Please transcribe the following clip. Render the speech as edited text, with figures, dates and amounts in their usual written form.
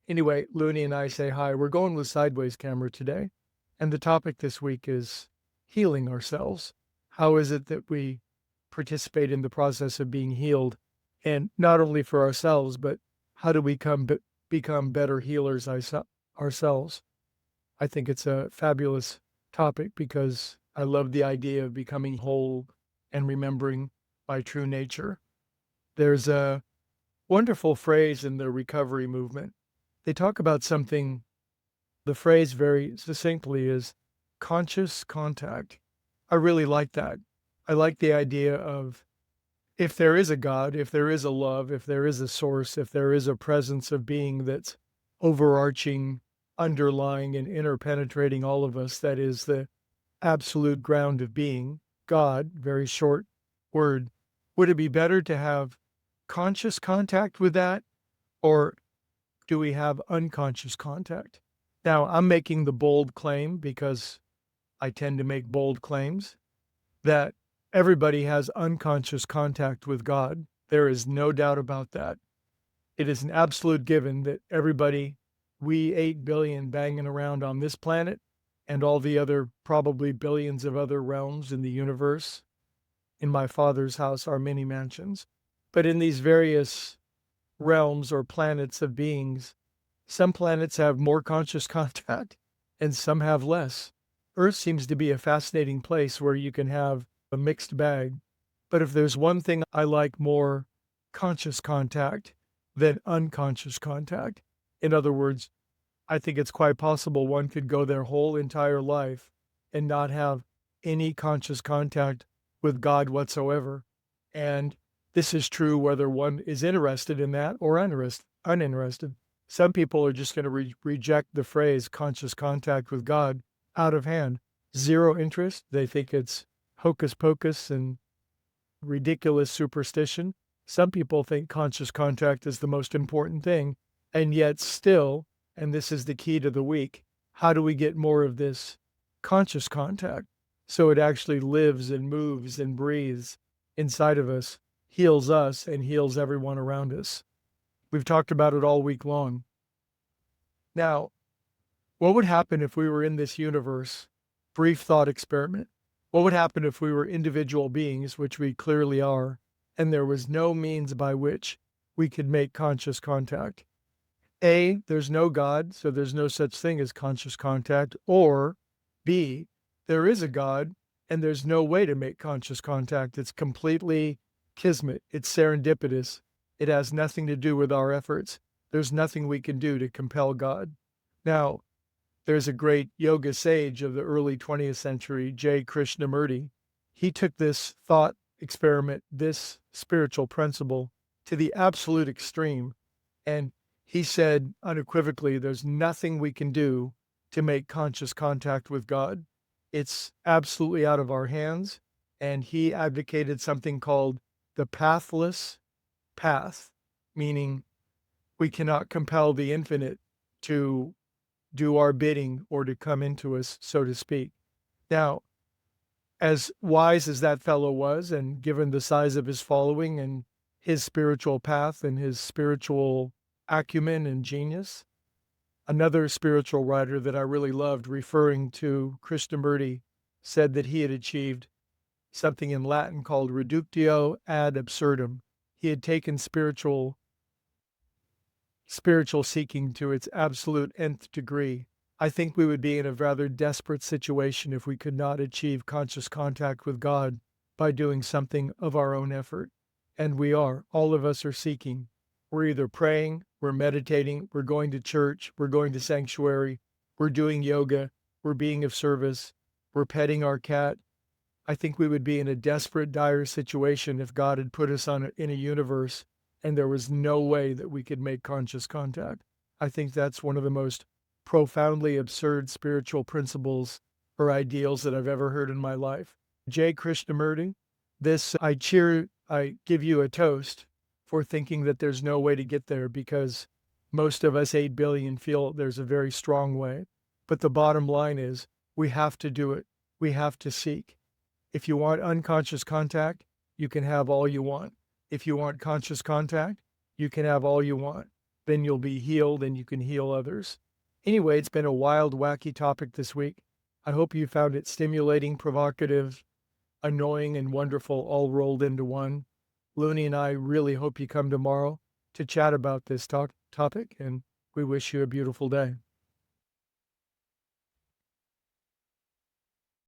Anyway, Looney and I say hi. We're going with Sideways Camera today. And the topic this week is healing ourselves. How is it that we participate in the process of being healed? And not only for ourselves, but how do we become better healers ourselves? I think it's a fabulous topic because I love the idea of becoming whole and remembering my true nature. There's a wonderful phrase in the recovery movement. They talk about something, the phrase very succinctly is conscious contact. I really like that. I like the idea of if there is a God, if there is a love, if there is a source, if there is a presence of being that's overarching, underlying, and interpenetrating all of us, that is the absolute ground of being, God, very short word, would it be better to have conscious contact with that, or do we have unconscious contact? Now, I'm making the bold claim because I tend to make bold claims that everybody has unconscious contact with God. There is no doubt about that. It is an absolute given that everybody, we 8 billion banging around on this planet and all the other probably billions of other realms in the universe, in my Father's house are many mansions. But in these various realms or planets of beings, some planets have more conscious contact and some have less. Earth seems to be a fascinating place where you can have a mixed bag. But if there's one thing I like more conscious contact than unconscious contact, in other words, I think it's quite possible one could go their whole entire life and not have any conscious contact with God whatsoever. And this is true whether one is interested in that or uninterested. Some people are just going to reject the phrase conscious contact with God out of hand. Zero interest. They think it's hocus pocus and ridiculous superstition. Some people think conscious contact is the most important thing. And yet still, and this is the key to the week, how do we get more of this conscious contact so it actually lives and moves and breathes inside of us, heals us, and heals everyone around us? We've talked about it all week long. Now, what would happen if we were in this universe? Brief thought experiment. What would happen if we were individual beings, which we clearly are, and there was no means by which we could make conscious contact? A, there's no God, so there's no such thing as conscious contact. Or B, there is a God, and there's no way to make conscious contact. It's completely kismet. It's serendipitous. It has nothing to do with our efforts. There's nothing we can do to compel God. Now, there's a great yoga sage of the early 20th century, J. Krishnamurti. He took this thought experiment, this spiritual principle, to the absolute extreme. And he said unequivocally, there's nothing we can do to make conscious contact with God. It's absolutely out of our hands. And he advocated something called the pathless path, meaning we cannot compel the infinite to do our bidding or to come into us, so to speak. Now, as wise as that fellow was, and given the size of his following and his spiritual path and his spiritual acumen and genius, another spiritual writer that I really loved, referring to Krishnamurti, said that he had achieved something in Latin called reductio ad absurdum. He had taken spiritual seeking to its absolute nth degree. I think we would be in a rather desperate situation if we could not achieve conscious contact with God by doing something of our own effort. And we are. All of us are seeking. We're either praying, we're meditating, we're going to church, we're going to sanctuary, we're doing yoga, we're being of service, we're petting our cat. I think we would be in a desperate, dire situation if God had put us in a universe and there was no way that we could make conscious contact. I think that's one of the most profoundly absurd spiritual principles or ideals that I've ever heard in my life. J. Krishnamurti, I give you a toast for thinking that there's no way to get there, because most of us 8 billion feel there's a very strong way. But the bottom line is we have to do it. We have to seek. If you want unconscious contact, you can have all you want. If you want conscious contact, you can have all you want. then you'll be healed and you can heal others. Anyway, it's been a wild, wacky topic this week. I hope you found it stimulating, provocative, annoying, and wonderful all rolled into one. Looney and I really hope you come tomorrow to chat about this topic, and we wish you a beautiful day.